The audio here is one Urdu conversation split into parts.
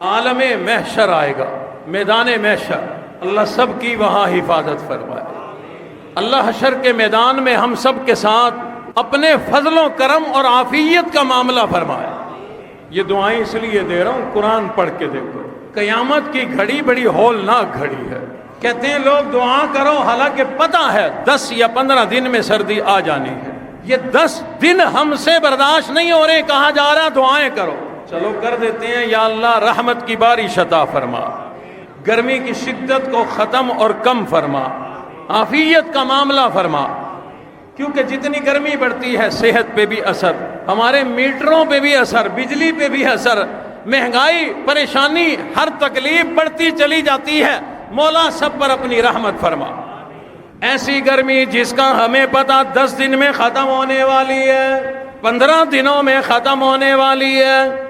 عالم محشر آئے گا، میدان محشر، اللہ سب کی وہاں حفاظت فرمائے۔ اللہ حشر کے میدان میں ہم سب کے ساتھ اپنے فضل و کرم اور عافیت کا معاملہ فرمائے۔ یہ دعائیں اس لیے دے رہا ہوں، قرآن پڑھ کے دیکھو۔ قیامت کی گھڑی بڑی ہولناک گھڑی ہے۔ کہتے ہیں لوگ دعا کرو، حالانکہ پتہ ہے 10 یا 15 دن میں سردی آ جانی ہے۔ یہ 10 دن ہم سے برداشت نہیں ہو رہے، کہا جا رہا دعائیں کرو۔ چلو کر دیتے ہیں۔ یا اللہ رحمت کی بارش عطا فرما، گرمی کی شدت کو ختم اور کم فرما، عافیت کا معاملہ فرما، کیونکہ جتنی گرمی بڑھتی ہے صحت پہ بھی اثر، ہمارے میٹروں پہ بھی اثر، بجلی پہ بھی اثر، مہنگائی، پریشانی، ہر تکلیف بڑھتی چلی جاتی ہے۔ مولا سب پر اپنی رحمت فرما۔ ایسی گرمی جس کا ہمیں پتہ 10 دن میں ختم ہونے والی ہے، 15 دنوں میں ختم ہونے والی ہے،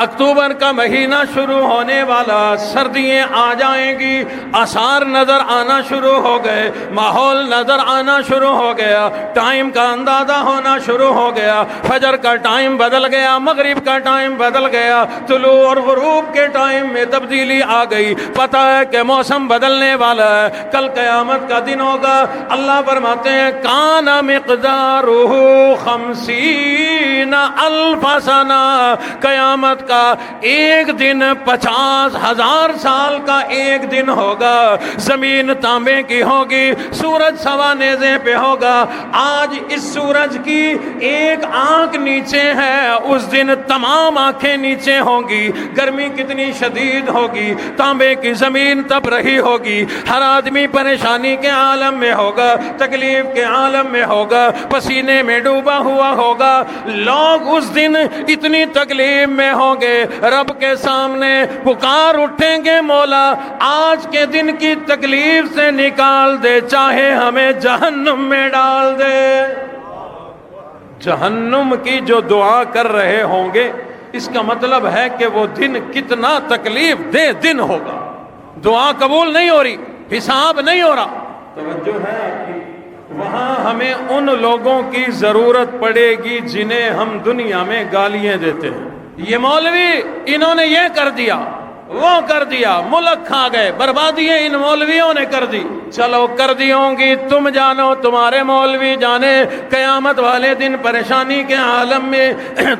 اکتوبر کا مہینہ شروع ہونے والا، سردیاں آ جائیں گی، آثار نظر آنا شروع ہو گئے، ماحول نظر آنا شروع ہو گیا، ٹائم کا اندازہ ہونا شروع ہو گیا، فجر کا ٹائم بدل گیا، مغرب کا ٹائم بدل گیا، طلوع اور غروب کے ٹائم میں تبدیلی آ گئی۔ پتہ ہے کہ موسم بدلنے والا ہے، کل قیامت کا دن ہوگا۔ اللہ فرماتے ہیں کان مقدارہ 50 الف سنہ، قیامت کا ایک دن 50,000 سال کا ایک دن ہوگا۔ زمین تانبے کی ہوگی، سورج سوا نیزے پہ ہوگا۔ آج اس سورج کی ایک آنکھ نیچے ہے، اس دن تمام آنکھیں نیچے ہوں گی۔ گرمی کتنی شدید ہوگی، تانبے کی زمین تپ رہی ہوگی، ہر آدمی پریشانی کے عالم میں ہوگا، تکلیف کے عالم میں ہوگا، پسینے میں ڈوبا ہوا ہوگا۔ لوگ اس دن اتنی تکلیف میں ہوں گے، رب کے سامنے پکار اٹھیں گے، مولا آج کے دن کی تکلیف سے نکال دے، چاہے ہمیں جہنم میں ڈال دے۔ جہنم کی جو دعا کر رہے ہوں گے، اس کا مطلب ہے کہ وہ دن کتنا تکلیف دہ دن ہوگا۔ دعا قبول نہیں ہو رہی، حساب نہیں ہو رہا۔ توجہ ہے آپ کی؟ وہاں ہمیں ان لوگوں کی ضرورت پڑے گی جنہیں ہم دنیا میں گالیاں دیتے ہیں۔ یہ مولوی انہوں نے یہ کر دیا، وہ کر دیا، ملک کھا گئے، بربادیاں ان مولویوں نے کر دی۔ چلو کر دی ہوں گی، تم جانو، تمہارے مولوی جانے۔ قیامت والے دن پریشانی کے عالم میں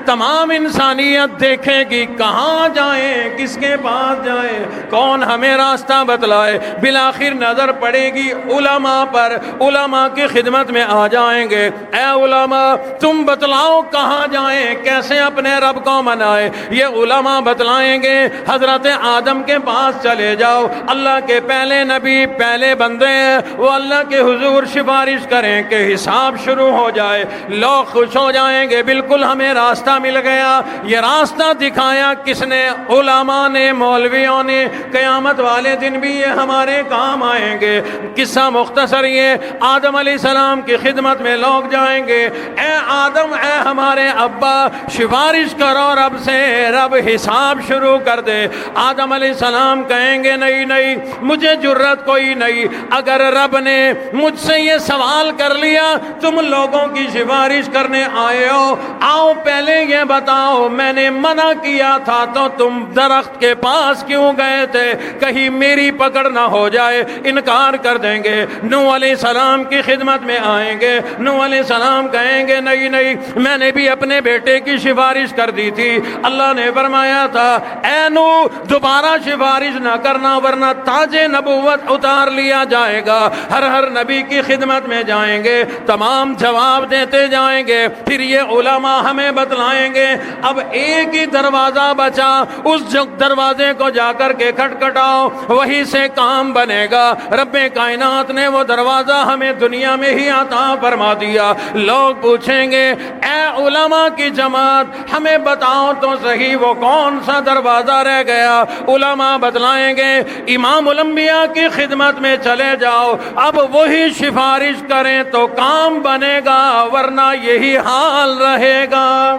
تمام انسانیت دیکھے گی کہاں جائیں، کس کے پاس جائیں، کون ہمیں راستہ بتلائے۔ بالآخر نظر پڑے گی علماء پر، علماء کی خدمت میں آ جائیں گے۔ اے علماء تم بتلاؤ کہاں جائیں، کیسے اپنے رب کو منائے۔ یہ علماء بتلائیں گے حضرت آدم کے پاس چلے جاؤ، اللہ کے پہلے نبی، پہلے بندے ہیں، وہ اللہ کے حضور سفارش کریں کہ حساب شروع ہو جائے۔ لوگ خوش ہو جائیں گے، بالکل ہمیں راستہ مل گیا۔ یہ راستہ دکھایا کس نے؟ علماء نے، مولویوں نے۔ قیامت والے دن بھی یہ ہمارے کام آئیں گے۔ قصہ مختصر یہ، آدم علیہ السلام کی خدمت میں لوگ جائیں گے، اے آدم، اے ہمارے ابا، سفارش کرو رب سے، رب حساب شروع کر دے۔ آدم علیہ السلام کہیں گے نہیں نہیں، مجھے جرت کوئی نہیں، اگر رب نے مجھ سے یہ سوال کر لیا تم لوگوں کی سفارش کرنے آئے ہو، آؤ پہلے یہ بتاؤ میں نے منع کیا تھا تو تم درخت کے پاس کیوں گئے تھے، کہیں میری پکڑ نہ ہو جائے۔ انکار کر دیں گے۔ نوح علیہ السلام کی خدمت میں آئیں گے، نوح علیہ السلام کہیں گے نہیں نہیں، میں نے بھی اپنے بیٹے کی سفارش کر دی تھی، اللہ نے فرمایا تھا اے نوح دوبارہ سفارش نہ کرنا ورنہ تاج نبوت اتار لیا جائے گا۔ ہر نبی کی خدمت میں جائیں گے، تمام جواب دیتے جائیں گے۔ پھر یہ علماء ہمیں بتلائیں گے اب ایک ہی دروازہ بچا، اس دروازے کو جا کر کے کھٹکھٹاؤ، وہیں سے کام بنے گا۔ رب کائنات نے وہ دروازہ ہمیں دنیا میں ہی عطا فرما دیا۔ لوگ پوچھیں گے اے علماء کی جماعت ہمیں بتاؤ تو صحیح وہ کون سا دروازہ رہ گیا۔ علماء بتلائیں گے امام الانبیاء کی خدمت میں چلے جاؤ، اب وہی سفارش کریں تو کام بنے گا ورنہ یہی حال رہے گا۔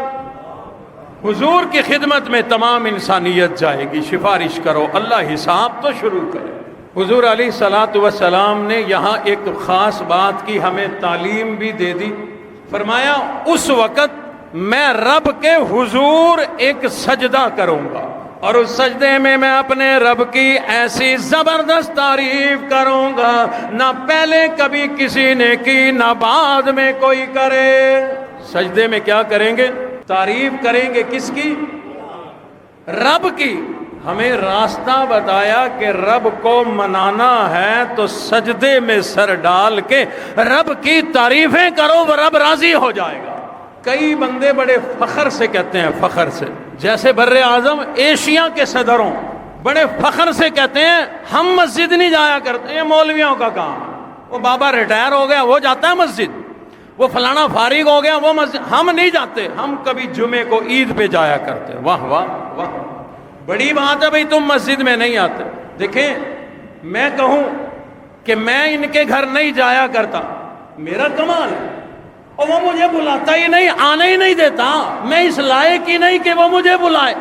حضور کی خدمت میں تمام انسانیت جائے گی، سفارش کرو، اللہ حساب تو شروع کرے۔ حضور علیہ الصلوۃ والسلام نے یہاں ایک خاص بات کی ہمیں تعلیم بھی دے دی۔ فرمایا اس وقت میں رب کے حضور ایک سجدہ کروں گا۔ اور اس سجدے میں اپنے رب کی ایسی زبردست تعریف کروں گا نہ پہلے کبھی کسی نے کی نہ بعد میں کوئی کرے۔ سجدے میں کیا کریں گے؟ تعریف کریں گے کس کی؟ رب کی۔ ہمیں راستہ بتایا کہ رب کو منانا ہے تو سجدے میں سر ڈال کے رب کی تعریفیں کرو، وہ رب راضی ہو جائے گا۔ کئی بندے بڑے فخر سے کہتے ہیں، فخر سے، جیسے بر اعظم ایشیا کے صدروں بڑے فخر سے کہتے ہیں ہم مسجد نہیں جایا کرتے، یہ مولویوں کا کام ہے، وہ بابا ریٹائر ہو گیا وہ جاتا ہے مسجد، وہ فلانا فارغ ہو گیا وہ مسجد، ہم نہیں جاتے، ہم کبھی جمعے کو عید پہ جایا کرتے۔ واہ واہ واہ، بڑی بات ہے بھئی تم مسجد میں نہیں آتے۔ دیکھیں میں کہوں کہ میں ان کے گھر نہیں جایا کرتا، میرا کمال ہے، اور وہ مجھے بلاتا ہی نہیں، آنے ہی نہیں دیتا، میں اس لائق ہی نہیں کہ وہ مجھے بلائے۔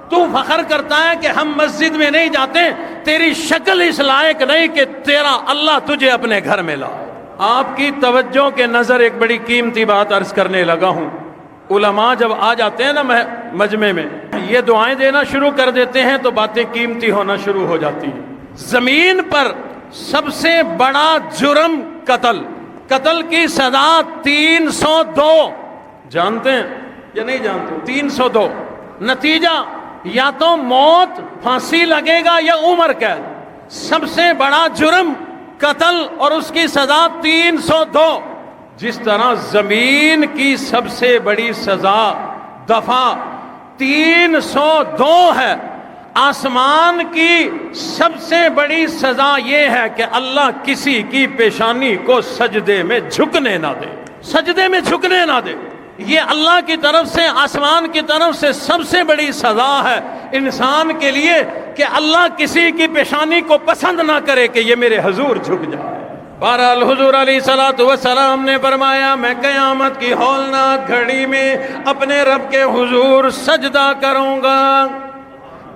تو فخر کرتا ہے کہ ہم مسجد میں نہیں جاتے، تیری شکل اس لائق نہیں کہ تیرا اللہ تجھے اپنے گھر میں لائے۔ آپ کی توجہ کے نظر ایک بڑی قیمتی بات عرض کرنے لگا ہوں۔ علماء جب آ جاتے ہیں نا مجمع میں، یہ دعائیں دینا شروع کر دیتے ہیں تو باتیں قیمتی ہونا شروع ہو جاتی ہیں۔ زمین پر سب سے بڑا جرم قتل، قتل کی سزا 302، جانتے ہیں یا نہیں جانتے؟ 302 نتیجہ یا تو موت، پھانسی لگے گا یا عمر قید۔ سب سے بڑا جرم قتل اور اس کی سزا 302۔ جس طرح زمین کی سب سے بڑی سزا دفع 302 ہے، آسمان کی سب سے بڑی سزا یہ ہے کہ اللہ کسی کی پیشانی کو سجدے میں جھکنے نہ دے، سجدے میں جھکنے نہ دے۔ یہ اللہ کی طرف سے، آسمان کی طرف سے سب سے بڑی سزا ہے انسان کے لیے کہ اللہ کسی کی پیشانی کو پسند نہ کرے کہ یہ میرے حضور جھک جائے۔ بہرحال حضور علیہ الصلوۃ والسلام نے فرمایا میں قیامت کی ہولناک گھڑی میں اپنے رب کے حضور سجدہ کروں گا۔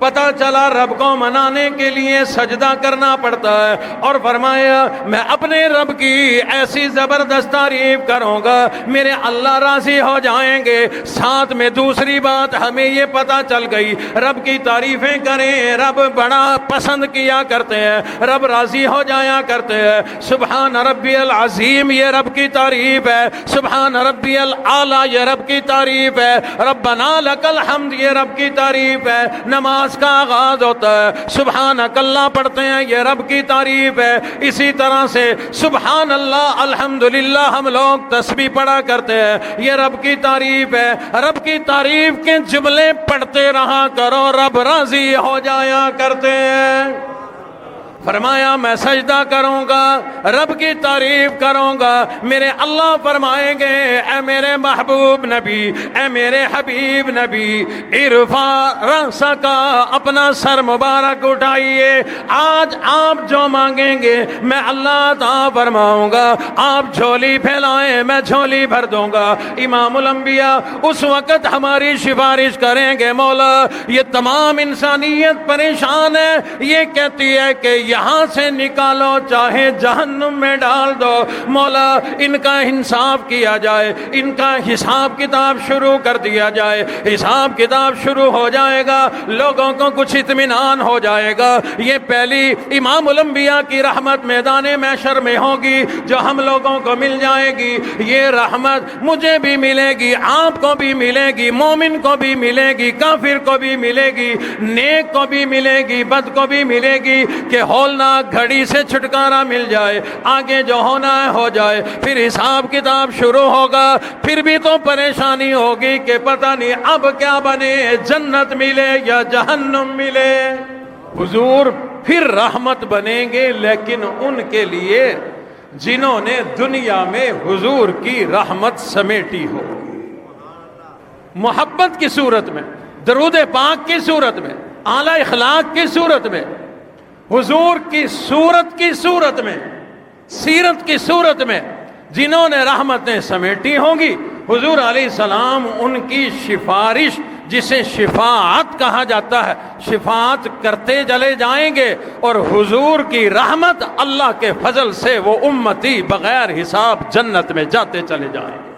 پتہ چلا رب کو منانے کے لیے سجدہ کرنا پڑتا ہے، اور فرمایا میں اپنے رب کی ایسی زبردست تعریف کروں گا میرے اللہ راضی ہو جائیں گے۔ ساتھ میں دوسری بات ہمیں یہ پتہ چل گئی، رب کی تعریفیں کریں، رب بڑا پسند کیا کرتے ہیں، رب راضی ہو جایا کرتے ہیں۔ سبحان ربی العظیم یہ رب کی تعریف ہے، سبحان ربی الاعلی یہ رب کی تعریف ہے، ربنا لک الحمد یہ رب کی تعریف ہے۔ نماز کا آغاز ہوتا ہے سبحانک اللہ پڑھتے ہیں، یہ رب کی تعریف ہے۔ اسی طرح سے سبحان اللہ الحمدللہ ہم لوگ تسبیح پڑھا کرتے ہیں، یہ رب کی تعریف ہے۔ رب کی تعریف کے جملے پڑھتے رہا کرو، رب راضی ہو جایا کرتے ہیں۔ فرمایا میں سجدہ کروں گا، رب کی تعریف کروں گا، میرے اللہ فرمائیں گے اے میرے محبوب نبی، اے میرے حبیب نبی، ارفع رأسک، اپنا سر مبارک اٹھائیے، آج آپ جو مانگیں گے میں اللہ عطا فرماؤں گا، آپ جھولی پھیلائیں میں جھولی بھر دوں گا۔ امام الانبیاء اس وقت ہماری سفارش کریں گے مولا یہ تمام انسانیت پریشان ہے، یہ کہتی ہے کہ یہاں سے نکالو چاہے جہنم میں ڈال دو، مولا ان کا انصاف کیا جائے، ان کا حساب کتاب شروع کر دیا جائے۔ حساب کتاب شروع ہو جائے گا، لوگوں کو کچھ اطمینان ہو جائے گا۔ یہ پہلی امام الانبیاء کی رحمت میدان محشر میں ہوگی جو ہم لوگوں کو مل جائے گی۔ یہ رحمت مجھے بھی ملے گی، آپ کو بھی ملے گی، مومن کو بھی ملے گی، کافر کو بھی ملے گی، نیک کو بھی ملے گی، بد کو بھی ملے گی، کہ ہولناک گھڑی سے چھٹکارا مل جائے، آگے جو ہونا ہے ہو جائے، پھر حساب کتاب شروع ہوگا۔ پھر بھی تو پریشانی ہوگی کہ پتہ نہیں اب کیا بنے، جنت ملے یا جہنم ملے۔ حضور پھر رحمت بنیں گے لیکن ان کے لیے جنہوں نے دنیا میں حضور کی رحمت سمیٹی ہو، محبت کی صورت میں، درود پاک کی صورت میں، اعلی اخلاق کی صورت میں، حضور کی صورت میں، سیرت کی صورت میں جنہوں نے رحمتیں سمیٹی ہوں گی، حضور علیہ السلام ان کی سفارش جسے شفاعت کہا جاتا ہے، شفاعت کرتے چلے جائیں گے، اور حضور کی رحمت اللہ کے فضل سے وہ امتی بغیر حساب جنت میں جاتے چلے جائیں گے۔